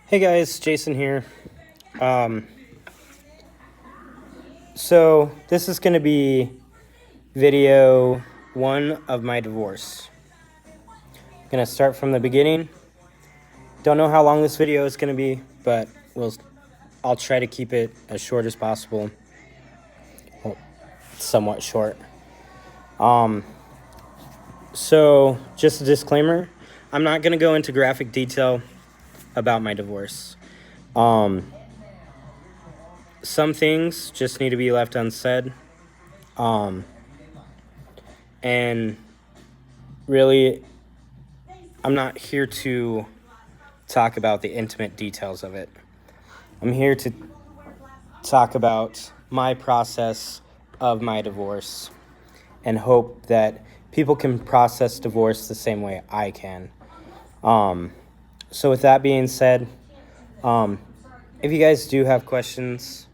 Hey guys, Jason here. Um, so this is going to be video one of my divorce. I'm going to start from the beginning. Don't know how long this video is going to be, but I'll try to keep it as short as possible. Well, somewhat short. So just a disclaimer, I'm not going to go into graphic detail about my divorce. Some things just need to be left unsaid. And really, I'm not here to talk about the intimate details of it. I'm here to talk about my process of my divorce and hope that people can process divorce the same way I can. So with that being said, if you guys do have questions,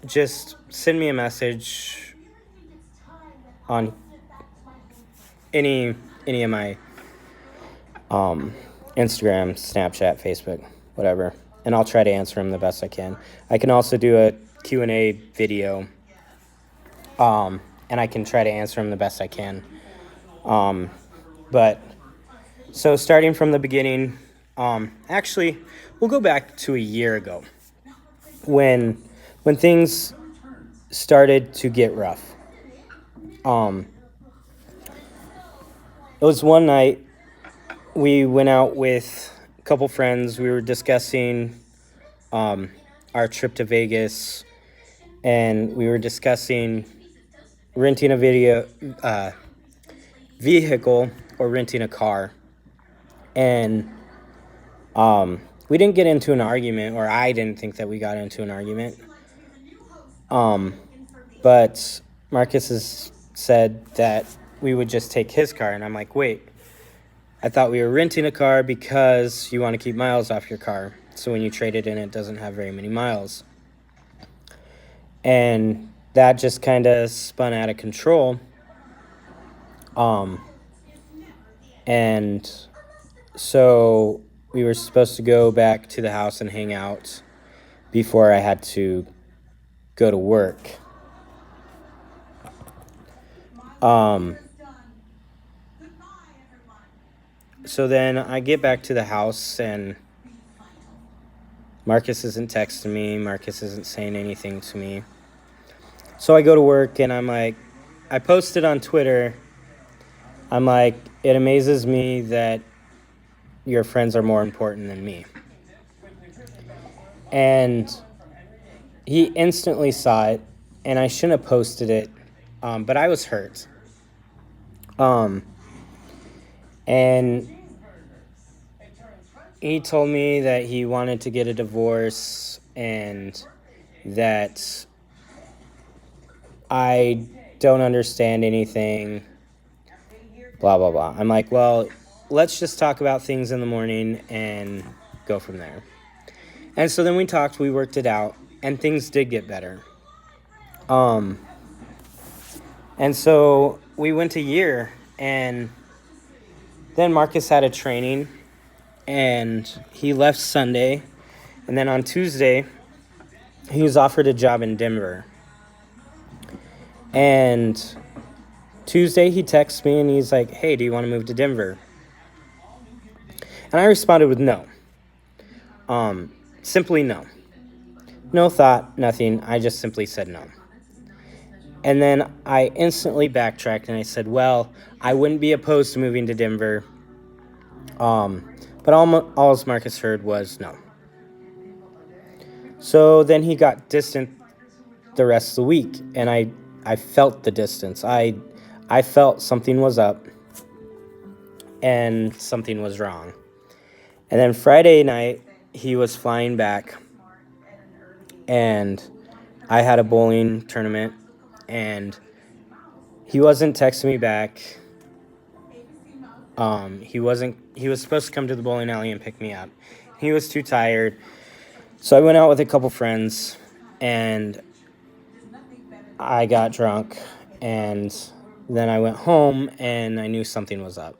just send me a message on any of my Instagram, Snapchat, Facebook, whatever, and I'll try to answer them the best I can. I can also do a Q&A video, and I can try to answer them the best I can. But so starting from the beginning, actually, we'll go back to a year ago when things started to get rough. It was one night we went out with a couple friends. We were discussing our trip to Vegas, and we were discussing renting a vehicle or renting a car. And we didn't get into an argument, or I didn't think that we got into an argument. But Marcus has said that we would just take his car, and I'm like, wait, I thought we were renting a car because you want to keep miles off your car, so when you trade it in, it doesn't have very many miles. And that just kind of spun out of control. And so we were supposed to go back to the house and hang out before I had to go to work. So then I get back to the house, and Marcus isn't texting me. Marcus isn't saying anything to me. So I go to work, and I'm like, I posted on Twitter, I'm like, it amazes me that your friends are more important than me. And he instantly saw it, and I shouldn't have posted it, but I was hurt. And he told me that he wanted to get a divorce and that I don't understand anything, blah, blah, blah. I'm like, well, let's just talk about things in the morning and go from there. And so then we talked, we worked it out, and things did get better. And so we went a year, and then Marcus had a training, and he left Sunday, and then on Tuesday, he was offered a job in Denver. And Tuesday, he texts me, and he's like, hey, do you want to move to Denver? And I responded with no. Simply no. No thought, nothing. I just simply said no. And then I instantly backtracked, and I said, well, I wouldn't be opposed to moving to Denver. But all Marcus heard was no. So then he got distant the rest of the week, and I felt the distance. I felt something was up and something was wrong. And then Friday night, he was flying back, and I had a bowling tournament, and he wasn't texting me back. He was supposed to come to the bowling alley and pick me up. He was too tired. So I went out with a couple friends, and I got drunk, and then I went home, and I knew something was up.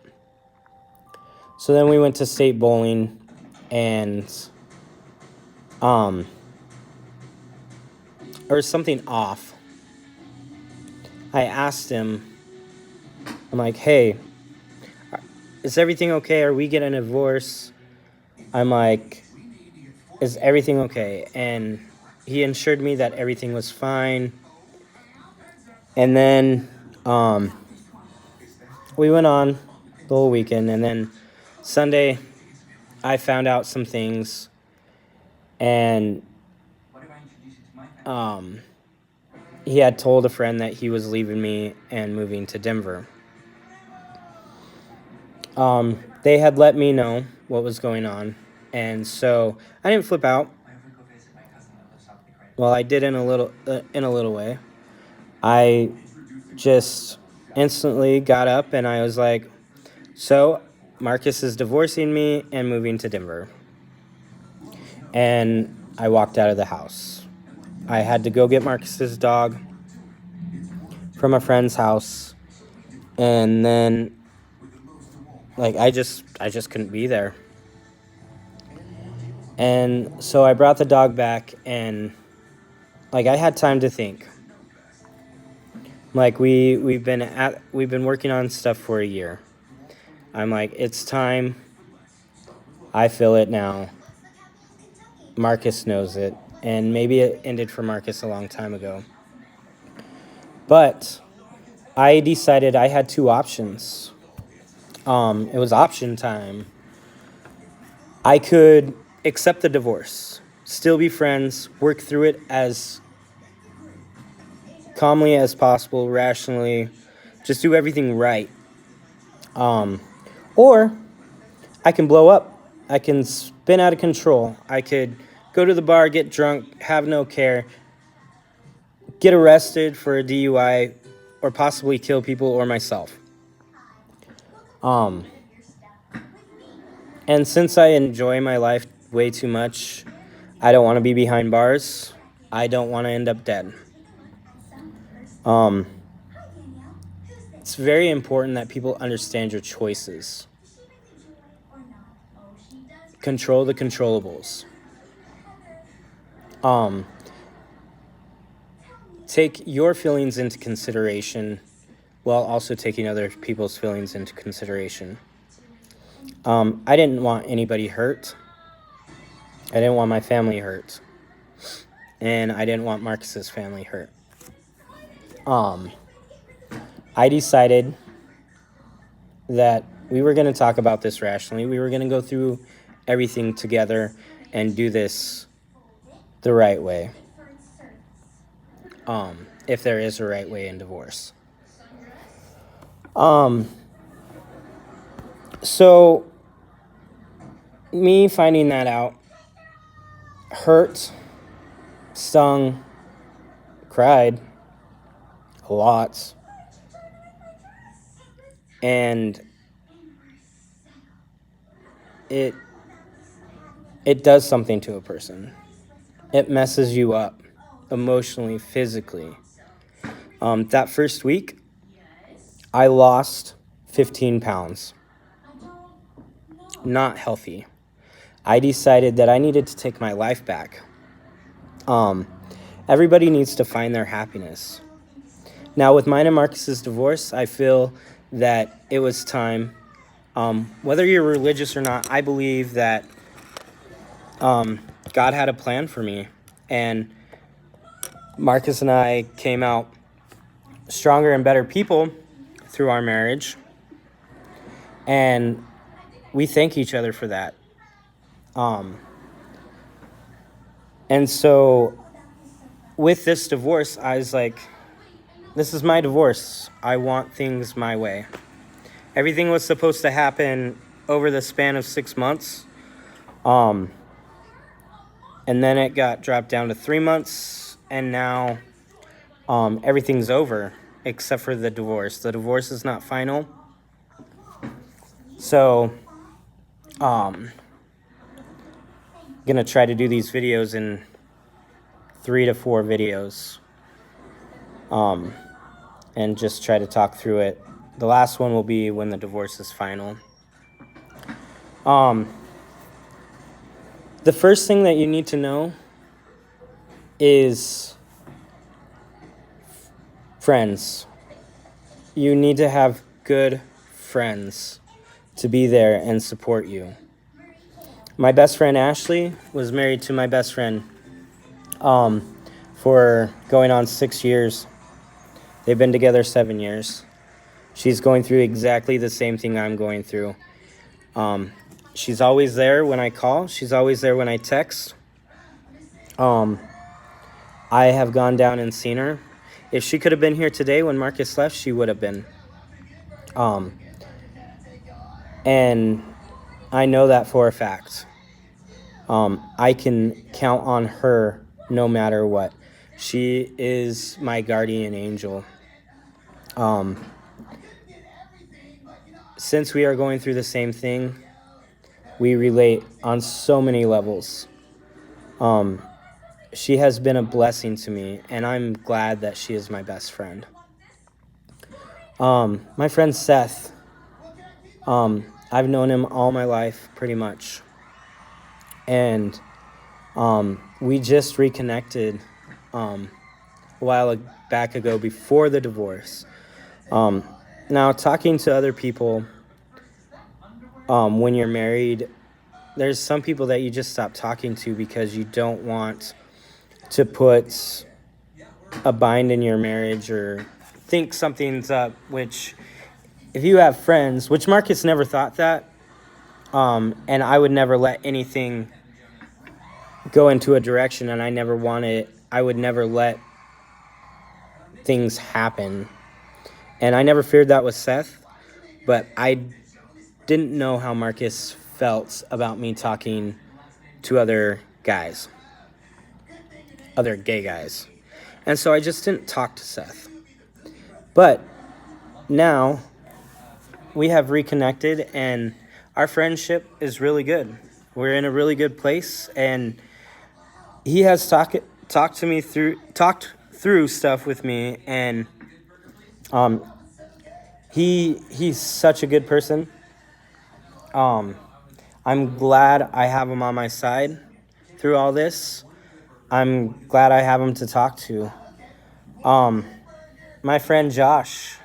So then we went to state bowling, and there was something off. I asked him, I'm like, hey, is everything okay? Are we getting a divorce? I'm like, is everything okay? And he assured me that everything was fine. And then we went on the whole weekend. And then Sunday, I found out some things. And he had told a friend that he was leaving me and moving to Denver. They had let me know what was going on. And so I didn't flip out. Well, I did in a little way. I just instantly got up and I was like, so Marcus is divorcing me and moving to Denver. And I walked out of the house. I had to go get Marcus's dog from a friend's house. And then I just couldn't be there. And so I brought the dog back, and I had time to think. We've been working on stuff for a year. I'm like, it's time. I feel it now. Marcus knows it, and maybe it ended for Marcus a long time ago. But I decided I had two options. It was option time. I could accept the divorce, still be friends, work through it as calmly as possible, rationally, just do everything right. Or I can blow up. I can spin out of control. I could go to the bar, get drunk, have no care, get arrested for a DUI, or possibly kill people or myself. And since I enjoy my life way too much, I don't want to be behind bars. I don't want to end up dead. It's very important that people understand your choices. Control the controllables. Take your feelings into consideration while also taking other people's feelings into consideration. I didn't want anybody hurt. I didn't want my family hurt. And I didn't want Marcus's family hurt. I decided that we were going to talk about this rationally. We were going to go through everything together and do this the right way. If there is a right way in divorce. So me finding that out hurt, stung, cried a lot. And it does something to a person. It messes you up emotionally, physically. That first week, I lost 15 pounds. Not healthy. I decided that I needed to take my life back. Everybody needs to find their happiness. Now, with mine and Marcus's divorce, I feel that it was time. Whether you're religious or not, I believe that God had a plan for me. And Marcus and I came out stronger and better people through our marriage. And we thank each other for that. And so with this divorce, I was like, this is my divorce. I want things my way. Everything was supposed to happen over the span of 6 months. And then it got dropped down to 3 months. And now everything's over except for the divorce. The divorce is not final. So I'm going to try to do these videos in 3 to 4 videos. And just try to talk through it. The last one will be when the divorce is final. The first thing that you need to know is friends. You need to have good friends to be there and support you. My best friend Ashley was married to my best friend for going on 6 years. They've been together 7 years. She's going through exactly the same thing I'm going through. She's always there when I call. She's always there when I text. I have gone down and seen her. If she could have been here today when Marcus left, she would have been. And I know that for a fact. I can count on her no matter what. She is my guardian angel. Since we are going through the same thing, we relate on so many levels. She has been a blessing to me, and I'm glad that she is my best friend. My friend Seth, I've known him all my life, pretty much. And we just reconnected a while back ago before the divorce. Now, talking to other people when you're married, there's some people that you just stop talking to because you don't want to put a bind in your marriage or think something's up, which if you have friends, which Marcus never thought that, and I would never let anything go into a direction, and I would never let things happen. And I never feared that with Seth, but I didn't know how Marcus felt about me talking to other guys, other gay guys. And so I just didn't talk to Seth. But now we have reconnected, and our friendship is really good. We're in a really good place, and he has talked through stuff with me, and he's such a good person. I'm glad I have him on my side through all this. I'm glad I have him to talk to. My friend Josh,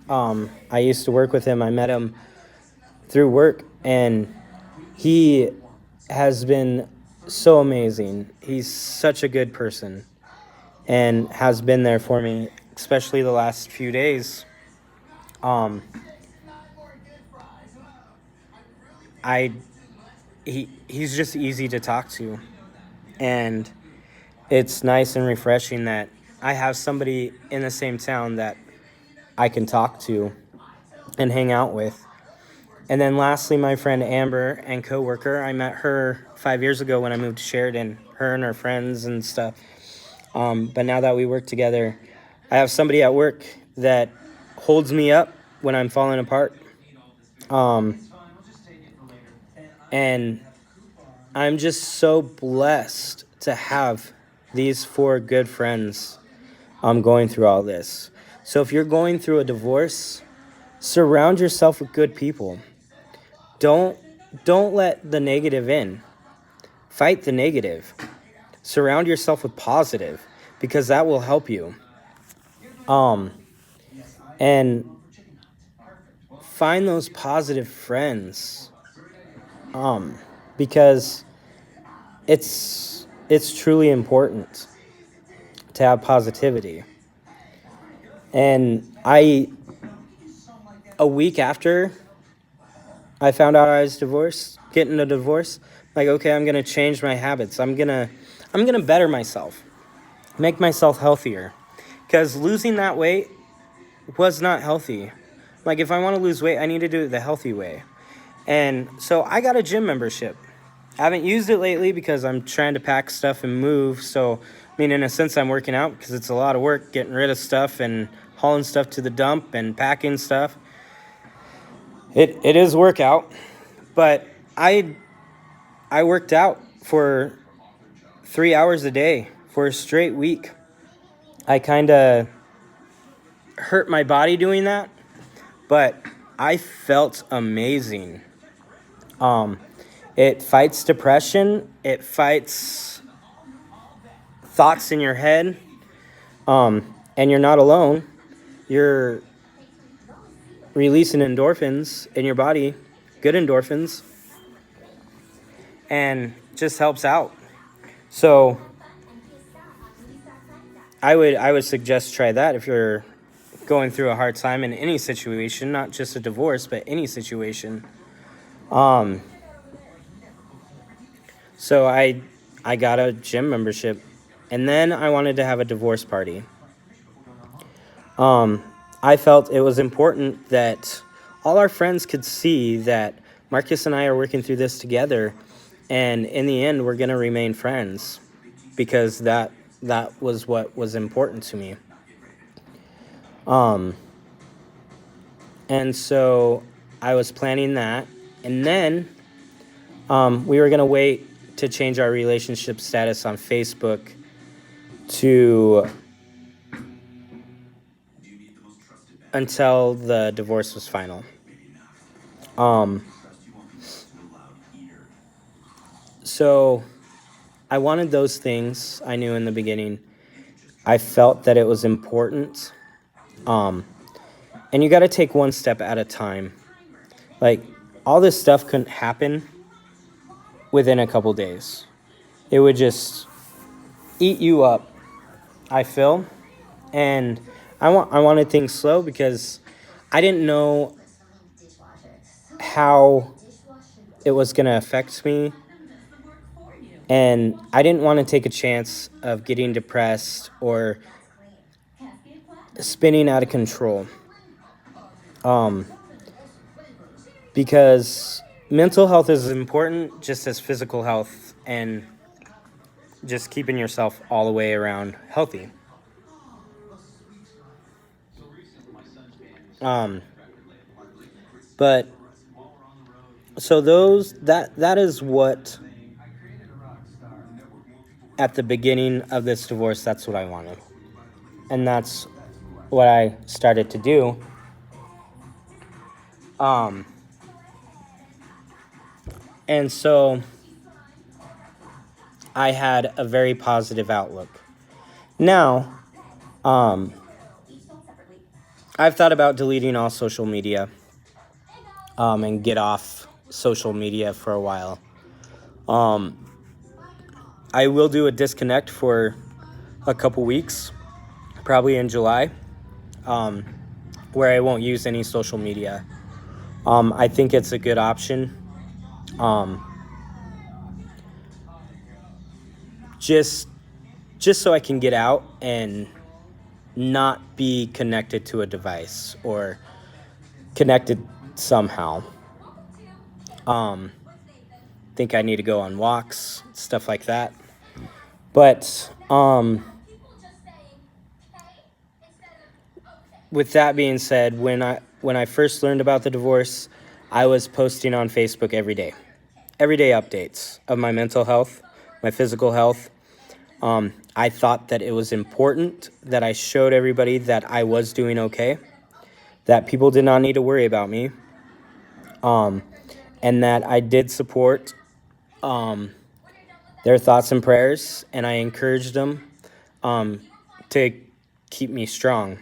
I used to work with him. I met him through work, and he has been so amazing. He's such a good person and has been there for me, especially the last few days. He's just easy to talk to, and it's nice and refreshing that I have somebody in the same town that I can talk to and hang out with. And then lastly, my friend Amber and coworker, I met her 5 years ago when I moved to Sheridan, her and her friends and stuff. But now that we work together, I have somebody at work that holds me up when I'm falling apart. And I'm just so blessed to have these 4 good friends going through all this. So if you're going through a divorce, surround yourself with good people. Don't let the negative in. Fight the negative. Surround yourself with positive, because that will help you. And find those positive friends. Because it's truly important to have positivity. And a week after I found out I was getting a divorce, like, okay, I'm gonna change my habits. I'm gonna better myself, make myself healthier, because losing that weight was not healthy. Like, if I want to lose weight, I need to do it the healthy way. And so I got a gym membership. I haven't used it lately because I'm trying to pack stuff and move. So, I mean, in a sense, I'm working out because it's a lot of work getting rid of stuff and hauling stuff to the dump and packing stuff. It is workout, but I worked out for 3 hours a day for a straight week. I kind of hurt my body doing that, but I felt amazing. It fights depression. It fights thoughts in your head. And you're not alone. You're releasing endorphins in your body, good endorphins, and just helps out. So I would suggest try that if you're going through a hard time in any situation, not just a divorce, but any situation. So I got a gym membership, and then I wanted to have a divorce party. I felt it was important that all our friends could see that Marcus and I are working through this together, and in the end, we're going to remain friends, because that was what was important to me. And so I was planning that, and then we were going to wait to change our relationship status on Facebook to until the divorce was final. So I wanted those things. I knew in the beginning. I felt that it was important. And you got to take one step at a time. Like, all this stuff couldn't happen within a couple days. It would just eat you up, I feel. And I wanted things slow because I didn't know how it was going to affect me. And I didn't want to take a chance of getting depressed or spinning out of control. Because mental health is important just as physical health, and just keeping yourself all the way around healthy. But so that is what, at the beginning of this divorce, that's what I wanted. And that's what I started to do. And so I had a very positive outlook. Now, I've thought about deleting all social media, and get off social media for a while. I will do a disconnect for a couple weeks, probably in July, where I won't use any social media. I think it's a good option. Just so I can get out and not be connected to a device or connected somehow. Think I need to go on walks, stuff like that. But with that being said, when I first learned about the divorce, I was posting on Facebook every day updates of my mental health, my physical health. I thought that it was important that I showed everybody that I was doing okay, that people did not need to worry about me, and that I did support their thoughts and prayers, and I encouraged them to keep me strong.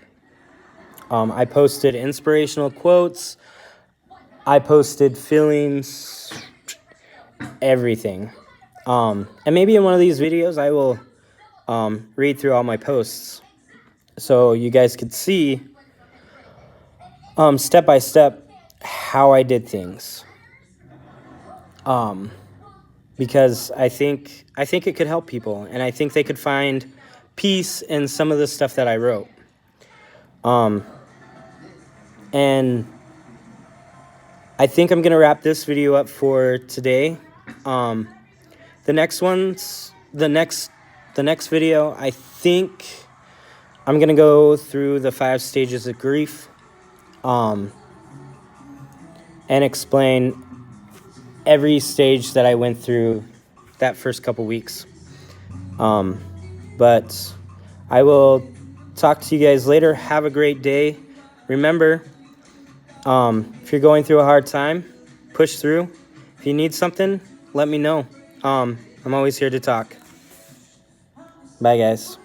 I posted inspirational quotes. I posted feelings, everything. And maybe in one of these videos I will read through all my posts so you guys could see step by step how I did things. Because I think it could help people, and I think they could find peace in some of the stuff that I wrote. And I think I'm gonna wrap this video up for today. The next video, I think I'm gonna go through the 5 stages of grief, and explain every stage that I went through that first couple weeks. But I will talk to you guys later. Have a great day. Remember, if you're going through a hard time, push through. If you need something, let me know. I'm always here to talk. Bye, guys.